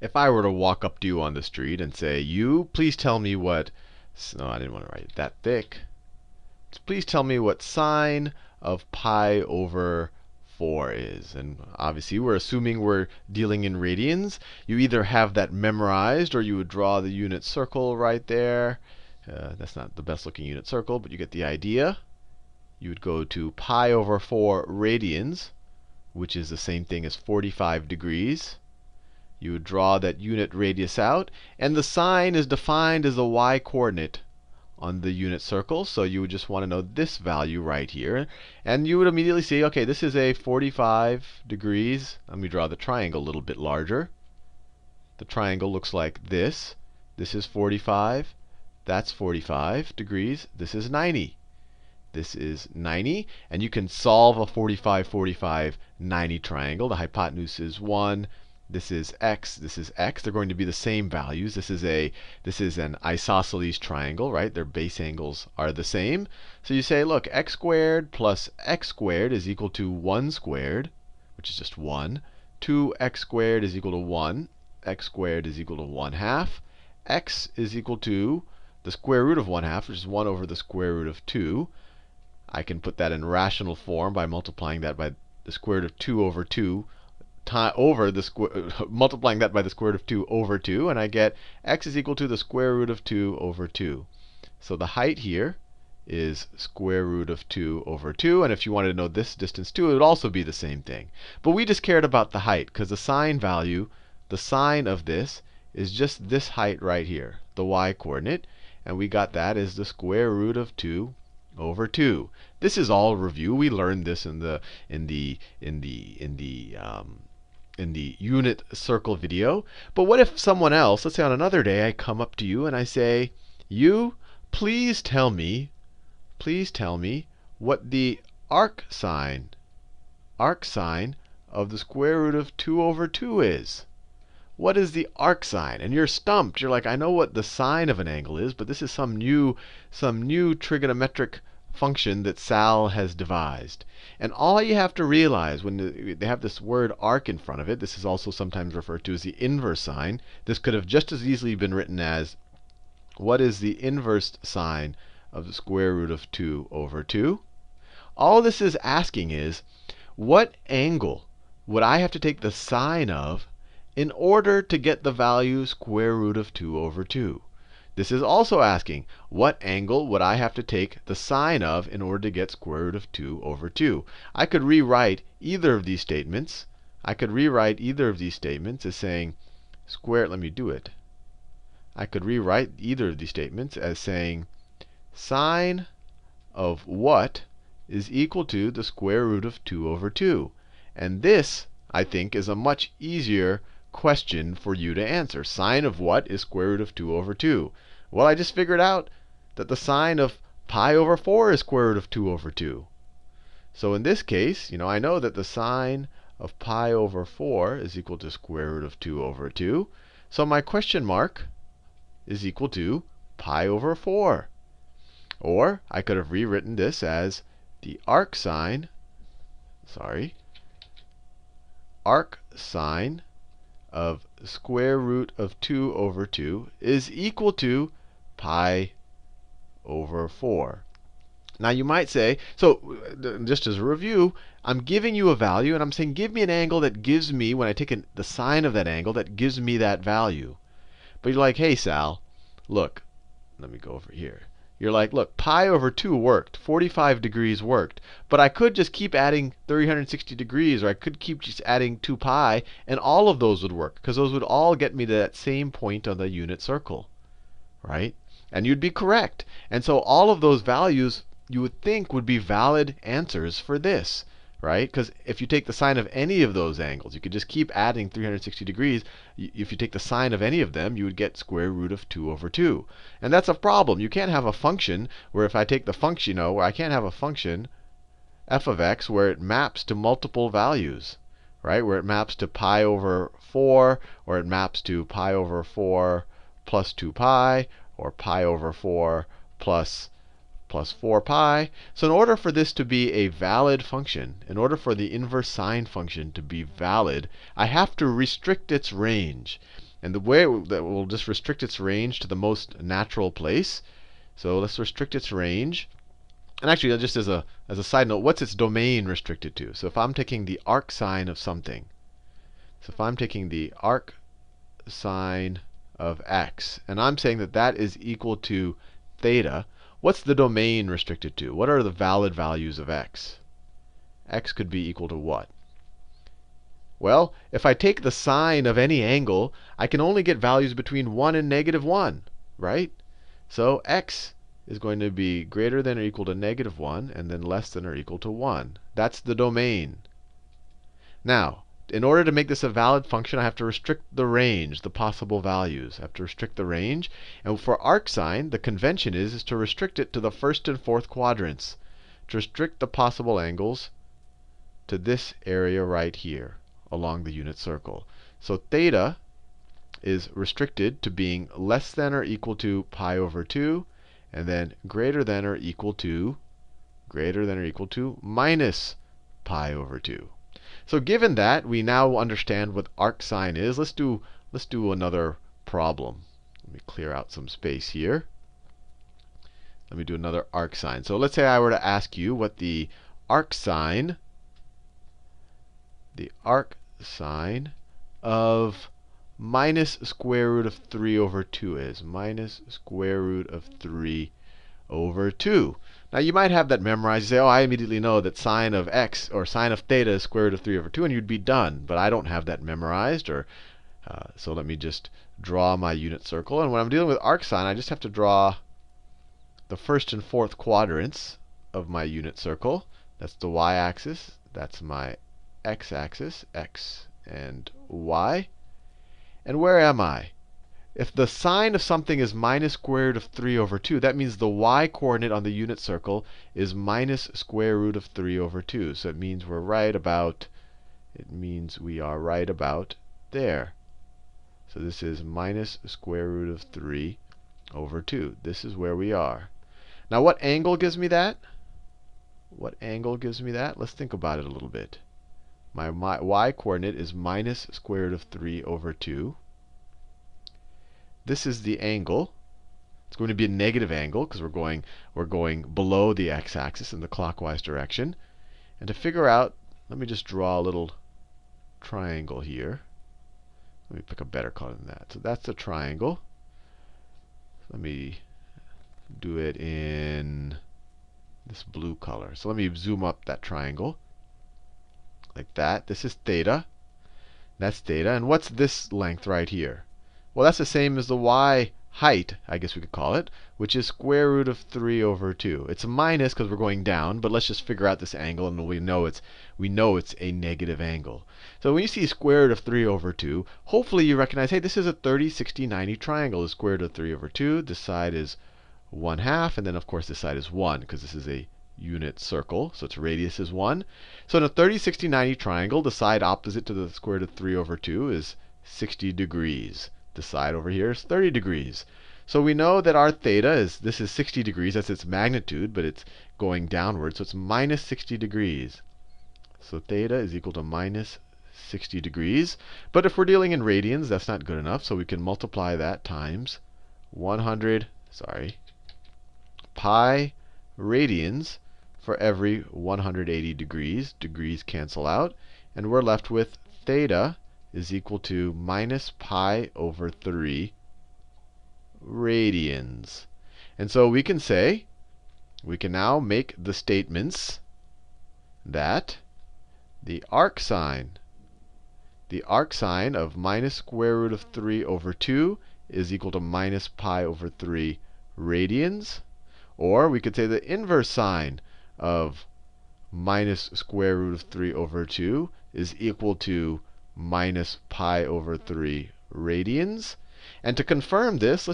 if I were to walk up to you on the street and say, you, please tell me what, no, I didn't want to write it that thick. Please tell me what sine of pi over 4 is. And obviously, we're assuming we're dealing in radians. You either have that memorized, or you would draw the unit circle right there. That's not the best looking unit circle, but you get the idea. You would go to pi over 4 radians, which is the same thing as 45 degrees. You would draw that unit radius out. And the sine is defined as the y-coordinate on the unit circle. So you would just want to know this value right here. And you would immediately see, OK, this is a 45 degrees. Let me draw the triangle a little bit larger. The triangle looks like this. This is 45. That's 45 degrees. This is 90. This is 90. And you can solve a 45, 45, 90 triangle. The hypotenuse is 1. This is x. This is x. They're going to be the same values. This is an isosceles triangle, right? Their base angles are the same. So you say, look, x squared plus x squared is equal to 1 squared, which is just 1. 2x squared is equal to 1. X squared is equal to 1/2. X is equal to the square root of 1/2, which is 1 over the square root of 2. I can put that in rational form by multiplying that by the square root of 2 over 2 over the multiplying that by the square root of 2 over 2, and I get x is equal to the square root of 2 over 2. So the height here is square root of 2 over 2. And if you wanted to know this distance too, it would also be the same thing. But we just cared about the height, because the sine value, the sine of this, is just this height right here, the y-coordinate. And we got that as the square root of 2 over 2. This is all review. We learned this in the unit circle video. But what if someone else, let's say on another day, I come up to you and I say, you, please tell me what the arc sine of the square root of 2 over 2 is. What is the arc sine? And you're stumped. You're like, I know what the sine of an angle is, but this is some new trigonometric function that Sal has devised. And all you have to realize when they have this word arc in front of it, this is also sometimes referred to as the inverse sine. This could have just as easily been written as, what is the inverse sine of the square root of 2 over 2? All this is asking is, what angle would I have to take the sine of in order to get the value square root of 2 over 2? This is also asking, what angle would I have to take the sine of in order to get square root of 2 over 2? I could rewrite either of these statements. As saying let me do it. I could rewrite either of these statements as saying sine of what is equal to the square root of 2 over 2. And this, I think, is a much easier question for you to answer. Sine of what is square root of 2 over 2? Well, I just figured out that the sine of pi over 4 is square root of 2 over 2. So in this case, I know that the sine of pi over 4 is equal to square root of 2 over 2. So my question mark is equal to pi over 4. Or I could have rewritten this as the arc sine of square root of 2 over 2 is equal to pi over 4. Now you might say, so just as a review, I'm giving you a value, and I'm saying give me an angle that gives me, when I take the sine of that angle, that gives me that value. But you're like, hey, Sal, look, let me go over here. You're like, look, pi over 2 worked. 45 degrees worked. But I could just keep adding 360 degrees, or I could keep just adding 2 pi, and all of those would work, because those would all get me to that same point on the unit circle, right? And you'd be correct. And so all of those values you would think would be valid answers for this, right? Because if you take the sine of any of those angles, you could just keep adding 360 degrees. If you take the sine of any of them, you would get square root of 2 over 2. And that's a problem. You can't have a function where if I take the function, where I can't have a function f of x where it maps to multiple values, right? Where it maps to pi over 4, or it maps to pi over 4 plus 2 pi, or pi over 4 plus 4 pi. So in order for this to be a valid function, in order for the inverse sine function to be valid, I have to restrict its range. And the way that we'll just restrict its range to the most natural place. So let's restrict its range. And actually, just as a side note, what's its domain restricted to? So if I'm taking the arc sine of something, so if I'm taking the arc sine of x, and I'm saying that that is equal to theta, what's the domain restricted to? What are the valid values of x? X could be equal to what? Well, if I take the sine of any angle, I can only get values between 1 and -1, right? So x is going to be greater than or equal to -1, and then less than or equal to 1. That's the domain. Now, in order to make this a valid function, I have to restrict the range, the possible values. I have to restrict the range. And for arc sine, the convention is to restrict it to the first and fourth quadrants, to restrict the possible angles to this area right here along the unit circle. So theta is restricted to being less than or equal to pi over 2, and then greater than or equal to minus pi over 2. So given that, we now understand what arc sine is. Let's do another problem. Let me clear out some space here. Let me do another arc sine. So let's say I were to ask you what the arc sine of minus square root of 3 over 2 is. Minus square root of 3 over 2. Now you might have that memorized. You say, oh, I immediately know that sine of x or sine of theta is square root of 3 over 2, and you'd be done. But I don't have that memorized. So let me just draw my unit circle. And when I'm dealing with arc sine, I just have to draw the first and fourth quadrants of my unit circle. That's the y-axis. That's my x-axis, x and y. And where am I? If the sine of something is minus square root of 3 over 2, that means the y-coordinate on the unit circle is minus square root of 3 over 2. So it means we are right about there. So this is minus square root of 3 over 2. This is where we are. Now what angle gives me that? What angle gives me that? Let's think about it a little bit. My y-coordinate is minus square root of 3 over 2. This is the angle. It's going to be a negative angle because we're going below the x-axis in the clockwise direction. And to figure out, let me just draw a little triangle here. Let me pick a better color than that. So that's a triangle. Let me do it in this blue color. So let me zoom up that triangle like that. This is theta. That's theta. And what's this length right here? Well, that's the same as the y height, I guess we could call it, which is square root of 3 over 2. It's a minus because we're going down, but let's just figure out this angle, and we know it's a negative angle. So when you see square root of 3 over 2, hopefully you recognize, hey, this is a 30, 60, 90 triangle. The square root of 3 over 2. This side is 1/2, and then of course this side is 1 because this is a unit circle, so its radius is 1. So in a 30, 60, 90 triangle, the side opposite to the square root of 3 over 2 is 60 degrees. The side over here is 30 degrees. So we know that our theta is, this is 60 degrees. That's its magnitude, but it's going downward. So it's minus 60 degrees. So theta is equal to minus 60 degrees. But if we're dealing in radians, that's not good enough. So we can multiply that times pi radians for every 180 degrees. Degrees cancel out. And we're left with theta is equal to minus pi over 3 radians. And so we can say, we can now make the statements that the arc sine of minus square root of 3 over 2 is equal to minus pi over 3 radians. Or we could say the inverse sine of minus square root of 3 over 2 is equal to minus pi over 3 radians. And to confirm this,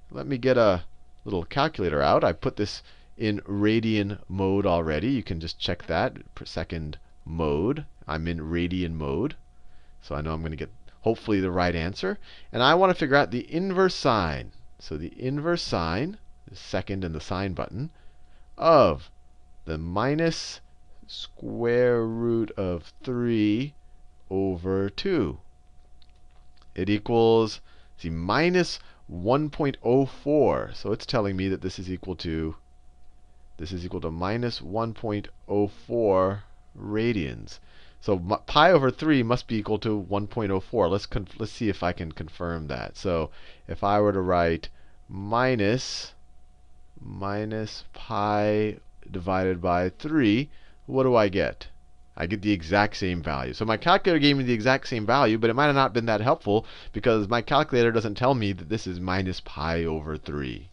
let me get a little calculator out. I put this in radian mode already. You can just check that per second mode. I'm in radian mode. So I know I'm going to get hopefully the right answer. And I want to figure out the inverse sine. So the inverse sine, the second and the sine button, of the minus square root of 3 over 2 It equals, see, minus 1.04. So it's telling me that this is equal to minus 1.04 radians. So pi over 3 must be equal to 1.04. Let's see if I can confirm that. So if I were to write minus pi divided by 3, what do I get? I get the exact same value. So my calculator gave me the exact same value, but it might have not been that helpful because my calculator doesn't tell me that this is minus pi over 3.